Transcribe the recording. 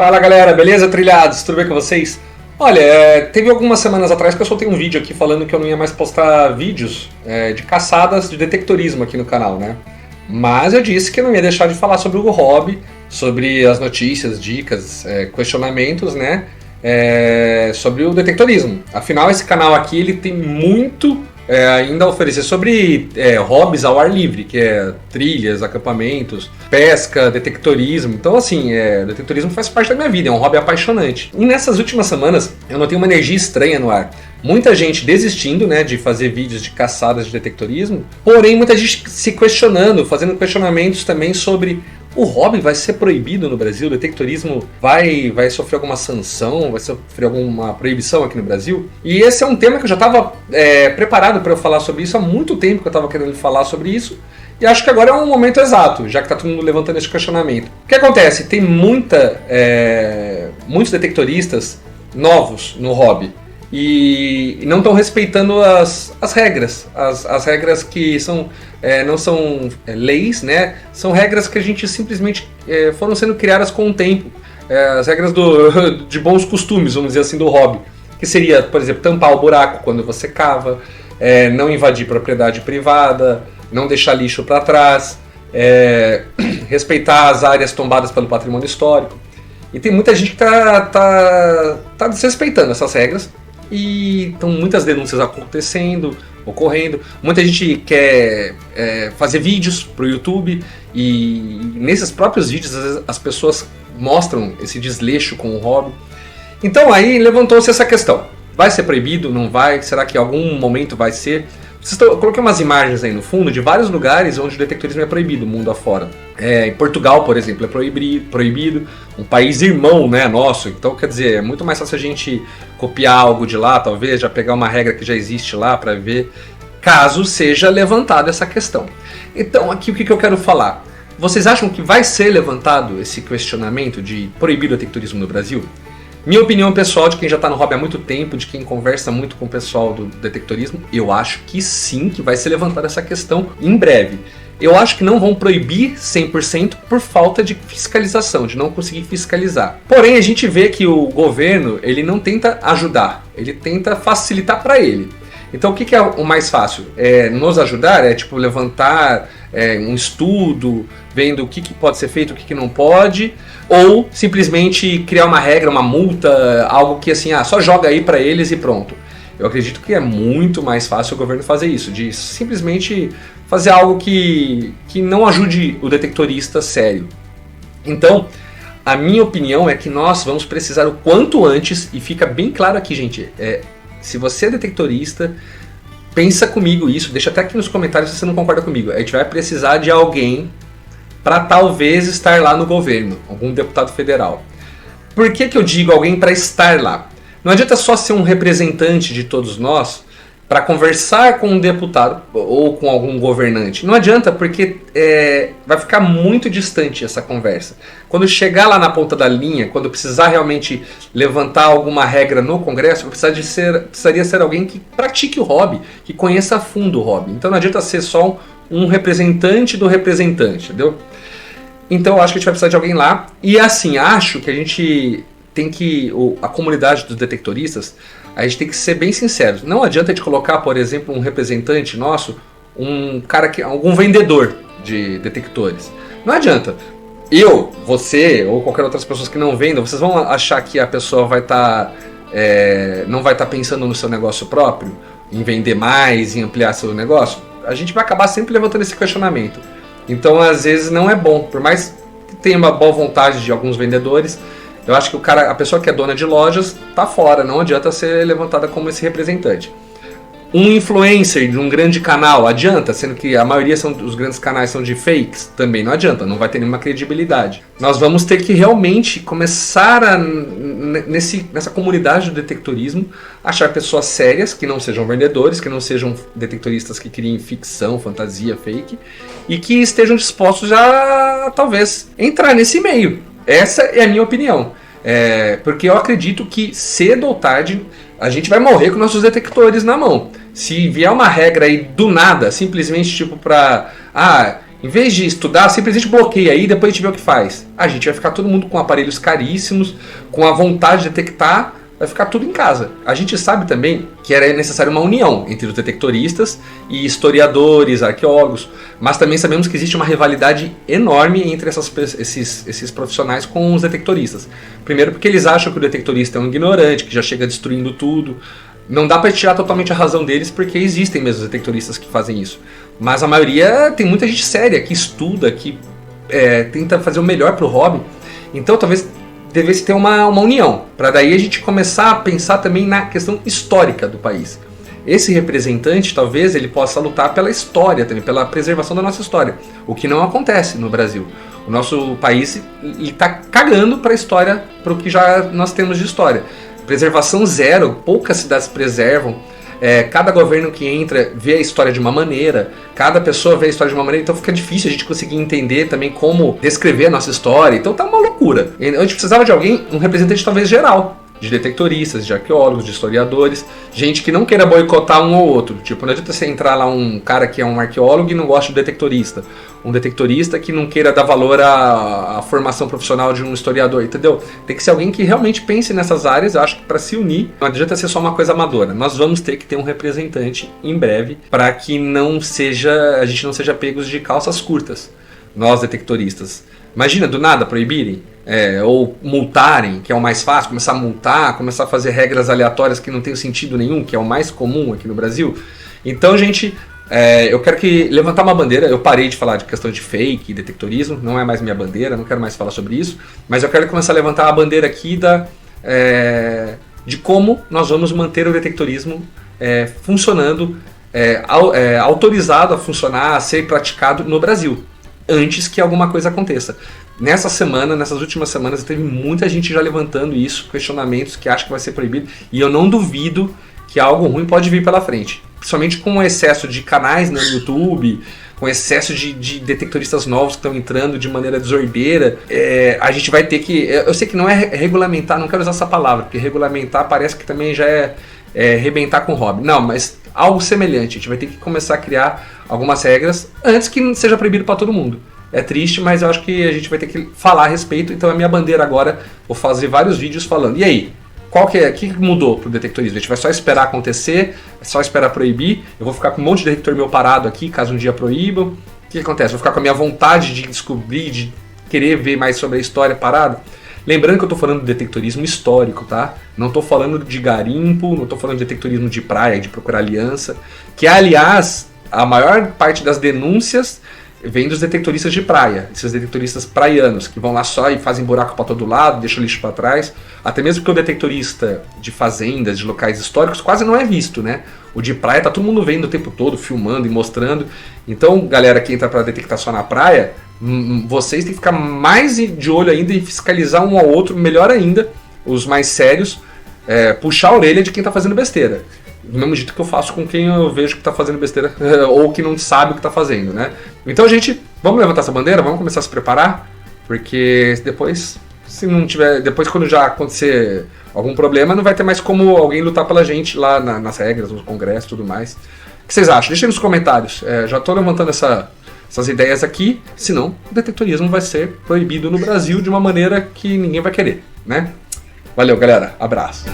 Fala galera, beleza? Trilhados, tudo bem com vocês? Olha, teve algumas semanas atrás que eu soltei um vídeo aqui falando que eu não ia mais postar vídeos de caçadas de detectorismo aqui no canal, né? Mas eu disse que não ia deixar de falar sobre o hobby, sobre as notícias, dicas, questionamentos, né? Sobre o detectorismo. Afinal, esse canal aqui ele tem muito ainda a oferecer sobre hobbies ao ar livre, que é trilhas, acampamentos, pesca, detectorismo. Então, assim, detectorismo faz parte da minha vida, é um hobby apaixonante. E nessas últimas semanas, eu notei uma energia estranha no ar. Muita gente desistindo, né, de fazer vídeos de caçadas de detectorismo, porém muita gente se questionando, fazendo questionamentos também sobre o hobby vai ser proibido no Brasil, o detectorismo vai sofrer alguma sanção, vai sofrer alguma proibição aqui no Brasil. E esse é um tema que eu já estava preparado para eu falar sobre isso há muito tempo que eu estava querendo falar sobre isso. E acho que agora é um momento exato, já que está todo mundo levantando esse questionamento. O que acontece? Tem muitos detectoristas novos no hobby. E não estão respeitando as regras. As regras que não são leis, né? São regras que a gente simplesmente foram sendo criadas com o tempo. As regras de bons costumes, vamos dizer assim, do hobby. Que seria, por exemplo, tampar o buraco quando você cava, não invadir propriedade privada, não deixar lixo para trás, respeitar as áreas tombadas pelo patrimônio histórico. E tem muita gente que tá desrespeitando essas regras. E estão muitas denúncias ocorrendo. Muita gente quer fazer vídeos para o YouTube e nesses próprios vídeos às vezes, as pessoas mostram esse desleixo com o hobby. Então aí levantou-se essa questão. Vai ser proibido? Não vai? Será que em algum momento vai ser? Eu coloquei umas imagens aí no fundo de vários lugares onde o detectorismo é proibido, mundo afora. Em Portugal, por exemplo, é proibido. Um país irmão, né, nosso. Então, quer dizer, é muito mais fácil a gente copiar algo de lá, talvez, já pegar uma regra que já existe lá para ver, caso seja levantada essa questão. Então, aqui o que eu quero falar? Vocês acham que vai ser levantado esse questionamento de proibir o detectorismo no Brasil? Minha opinião pessoal, de quem já está no hobby há muito tempo, de quem conversa muito com o pessoal do detectorismo, eu acho que sim, que vai ser levantada essa questão em breve. Eu acho que não vão proibir 100% por falta de fiscalização, de não conseguir fiscalizar. Porém, a gente vê que o governo ele não tenta ajudar, ele tenta facilitar para ele. Então, o que é o mais fácil? Nos ajudar? Levantar um estudo, vendo o que pode ser feito, o que não pode, ou simplesmente criar uma regra, uma multa, algo que assim, só joga aí para eles e pronto. Eu acredito que é muito mais fácil o governo fazer isso, de simplesmente fazer algo que não ajude o detectorista sério. Então, a minha opinião é que nós vamos precisar o quanto antes, e fica bem claro aqui, gente, se você é detectorista, pensa comigo isso, deixa até aqui nos comentários se você não concorda comigo. A gente vai precisar de alguém para talvez estar lá no governo, algum deputado federal. Por que eu digo alguém para estar lá? Não adianta só ser um representante de todos nós para conversar com um deputado ou com algum governante. Não adianta, porque vai ficar muito distante essa conversa. Quando chegar lá na ponta da linha, quando precisar realmente levantar alguma regra no Congresso, precisaria ser alguém que pratique o hobby, que conheça a fundo o hobby. Então não adianta ser só um representante do representante, entendeu? Então eu acho que a gente vai precisar de alguém lá. E assim, acho que a gente tem que... A comunidade dos detectoristas, a gente tem que ser bem sincero. Não adianta a gente colocar, por exemplo, um representante nosso, algum vendedor de detectores. Não adianta. Eu, você ou qualquer outras pessoas que não vendam, vocês vão achar que a pessoa não vai estar pensando no seu negócio próprio, em vender mais, em ampliar seu negócio? A gente vai acabar sempre levantando esse questionamento. Então, às vezes, não é bom. Por mais que tenha uma boa vontade de alguns vendedores, eu acho que a pessoa que é dona de lojas tá fora, não adianta ser levantada como esse representante. Um influencer de um grande canal adianta, sendo que a maioria dos grandes canais são de fakes, também não adianta, não vai ter nenhuma credibilidade. Nós vamos ter que realmente começar nessa comunidade do detectorismo, achar pessoas sérias, que não sejam vendedores, que não sejam detectoristas que criem ficção, fantasia, fake, e que estejam dispostos a, talvez, entrar nesse meio. Essa é a minha opinião. Porque eu acredito que cedo ou tarde a gente vai morrer com nossos detectores na mão. Se vier uma regra aí do nada, simplesmente tipo para Em vez de estudar, simplesmente bloqueia aí e depois a gente vê o que faz. A gente vai ficar todo mundo com aparelhos caríssimos, com a vontade de detectar, vai ficar tudo em casa. A gente sabe também que era necessária uma união entre os detectoristas e historiadores, arqueólogos, mas também sabemos que existe uma rivalidade enorme entre esses profissionais com os detectoristas. Primeiro porque eles acham que o detectorista é um ignorante, que já chega destruindo tudo. Não dá para tirar totalmente a razão deles, porque existem mesmo detectoristas que fazem isso. Mas a maioria, tem muita gente séria, que estuda, que tenta fazer o melhor para o hobby. Então talvez devesse ter uma união, para daí a gente começar a pensar também na questão histórica do país. Esse representante, talvez, ele possa lutar pela história também, pela preservação da nossa história, o que não acontece no Brasil. O nosso país está cagando para a história, para o que já nós temos de história. Preservação zero, poucas cidades preservam. Cada governo que entra vê a história de uma maneira, cada pessoa vê a história de uma maneira, então fica difícil a gente conseguir entender também como descrever a nossa história. Então tá uma loucura. A gente precisava de alguém, um representante talvez geral, de detectoristas, de arqueólogos, de historiadores, gente que não queira boicotar um ou outro. Tipo, não adianta você entrar lá um cara que é um arqueólogo e não gosta de detectorista. Um detectorista que não queira dar valor à formação profissional de um historiador, entendeu? Tem que ser alguém que realmente pense nessas áreas. Eu acho que para se unir, não adianta ser só uma coisa amadora. Nós vamos ter que ter um representante em breve para que a gente não seja pegos de calças curtas, nós detectoristas. Imagina, do nada, proibirem, ou multarem, que é o mais fácil, começar a multar, começar a fazer regras aleatórias que não tem sentido nenhum, que é o mais comum aqui no Brasil. Então, gente, eu quero levantar uma bandeira. Eu parei de falar de questão de fake, detectorismo, não é mais minha bandeira, não quero mais falar sobre isso, mas eu quero começar a levantar a bandeira aqui de como nós vamos manter o detectorismo funcionando, autorizado a funcionar, a ser praticado no Brasil, antes que alguma coisa aconteça. Nessas últimas semanas, teve muita gente já levantando isso, questionamentos que acha que vai ser proibido, e eu não duvido que algo ruim pode vir pela frente. Principalmente com o excesso de canais no YouTube, com o excesso de detectoristas novos que estão entrando de maneira desordeira, a gente vai ter que... Eu sei que não é regulamentar, não quero usar essa palavra, porque regulamentar parece que também já é arrebentar com o hobby. Não, mas algo semelhante. A gente vai ter que começar a criar algumas regras antes que seja proibido para todo mundo. É triste, mas eu acho que a gente vai ter que falar a respeito. Então a minha bandeira agora, vou fazer vários vídeos falando. E aí? O que mudou pro detectorismo? A gente vai só esperar acontecer, só esperar proibir. Eu vou ficar com um monte de detector meu parado aqui, caso um dia proíbam. O que acontece? Vou ficar com a minha vontade de descobrir, de querer ver mais sobre a história parado. Lembrando que eu estou falando do detectorismo histórico, tá? Não estou falando de garimpo, não estou falando de detectorismo de praia, de procurar aliança. Que, aliás, a maior parte das denúncias vem dos detectoristas de praia, esses detectoristas praianos, que vão lá só e fazem buraco para todo lado, deixam lixo para trás. Até mesmo porque o detectorista de fazendas, de locais históricos, quase não é visto, né? O de praia tá todo mundo vendo o tempo todo, filmando e mostrando. Então, galera que entra para detectar só na praia, vocês têm que ficar mais de olho ainda e fiscalizar um ao outro, melhor ainda, os mais sérios, puxar a orelha de quem tá fazendo besteira. Do mesmo jeito que eu faço com quem eu vejo que está fazendo besteira ou que não sabe o que está fazendo, né? Então, gente, vamos levantar essa bandeira, vamos começar a se preparar, porque depois, se não tiver, depois quando já acontecer algum problema, não vai ter mais como alguém lutar pela gente lá nas regras, nos congressos e tudo mais. O que vocês acham? Deixem nos comentários. Já estou levantando essas ideias aqui, senão o detectorismo vai ser proibido no Brasil de uma maneira que ninguém vai querer, né? Valeu, galera. Abraço.